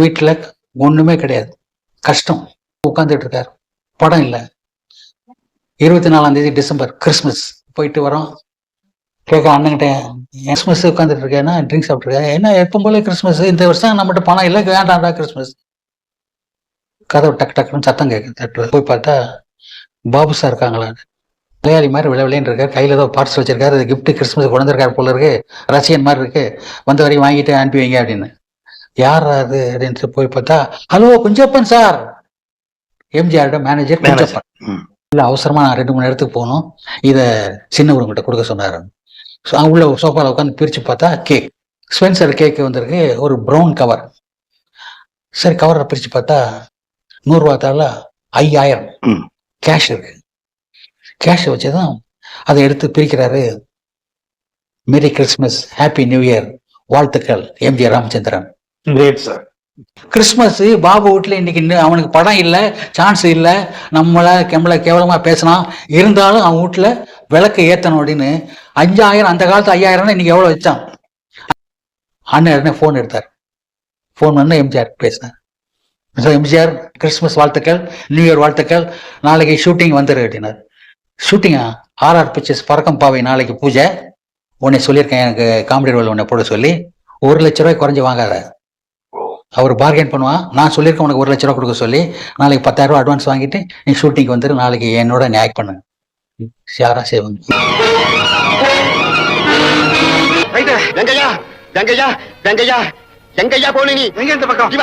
வீட்டுல ஒண்ணுமே கிடையாது, கஷ்டம். உட்காந்துட்டு இருக்காரு, படம் இல்லை. 24ஆம் தேதி டிசம்பர், கிறிஸ்மஸ். போயிட்டு வரோம். கேட்க அண்ணன்கிட்ட, கிறிஸ்மஸ் உட்காந்துட்டு இருக்கேன்னா ட்ரிங்க் சாப்பிட்டுருக்கேன். என்ன எப்போ போல கிறிஸ்மஸ், இந்த வருஷம் நம்மகிட்ட பணம் இல்லை, வேண்டாம்டா கிறிஸ்மஸ். கதவு டக்கு டக்குன்னு சத்தம் கேட்குது. போய் பார்த்தா பாபு சார் இருக்காங்களா, மலையாளி மாதிரி விளையாடின்னு இருக்காரு. கையில் ஏதோ பார்சல் வச்சிருக்காரு, கிஃப்ட் கிறிஸ்மஸ் கொண்டிருக்காரு போல இருக்கு, ரசிகன் மாதிரி இருக்கு, வந்த வரையும் வாங்கிட்டு அனுப்பி வைங்க அப்படின்னு. யார் அது அப்படின்னு போய் பார்த்தா, ஹலோ குஞ்சப்பன் சார், எம்ஜிஆரோட மேனேஜர் குஞ்சப்பன். இல்லை அவசரமா நான் 2 மணி நேரத்துக்கு போகணும், இதை சின்ன உங்ககிட்ட கொடுக்க சொன்னார். உள்ள சோஃபாவில் உட்காந்து பிரித்து பார்த்தா கேக், ஸ்பென்சர் கேக்கு வந்திருக்கு, ஒரு ப்ரௌன் கவர். சரி கவரை பிரித்து பார்த்தா 100 ரூபா தாள 5000 கேஷ் இருக்கு. கேஷ் வச்சுதான் அதை எடுத்து பிரிக்கிறாரு. Merry Christmas, happy new year, வாழ்த்துக்கள் எம்ஜிஆர் ராமச்சந்திரன். கிறிஸ்மஸ் பாபு வீட்டுல இன்னைக்கு அவனுக்கு படம் இல்லை, சான்ஸ் இல்லை, நம்மள கேவலமா பேசினான், இருந்தாலும் அவன் வீட்டுல விளக்கு ஏத்தணும் அப்படின்னு 5000, அந்த காலத்து 5000 இன்னைக்கு எவ்வளவு வச்சான். அண்ணன் ஃபோன் எடுத்தார். ஃபோன் பண்ண எம்ஜிஆர் பேசினார். எம்ஜிஆர் கிறிஸ்மஸ் வாழ்த்துக்கள், நியூ இயர் வாழ்த்துக்கள், நாளைக்கு ஷூட்டிங் வந்துரு அப்படின்னார். ஷூட்டிங்கா? RR பிக்சர்ஸ் பறக்கும் பாவை நாளைக்கு பூஜை, உன்னை சொல்லியிருக்கேன் எனக்கு காமெடி ரோல் உன்னை போட சொல்லி, 1 லட்ச ரூபாய் குறைஞ்சி வாங்காத. அவர் பார்கெயின் பண்ணுவான், நான் சொல்லியிருக்கேன் உனக்கு 1 லட்ச ரூபா கொடுக்க சொல்லி, நாளைக்கு 10,000 ரூபா அட்வான்ஸ் வாங்கிட்டு நீ ஷூட்டிங் வந்துரு, நாளைக்கு என்னோட நீ ஆக்ட் பண்ணு. யாரா செய்வாங்க? வெங்கையா வெங்கையா வெங்கையா, எங்கய்யா போனீங்க? எங்க இந்த பக்கம்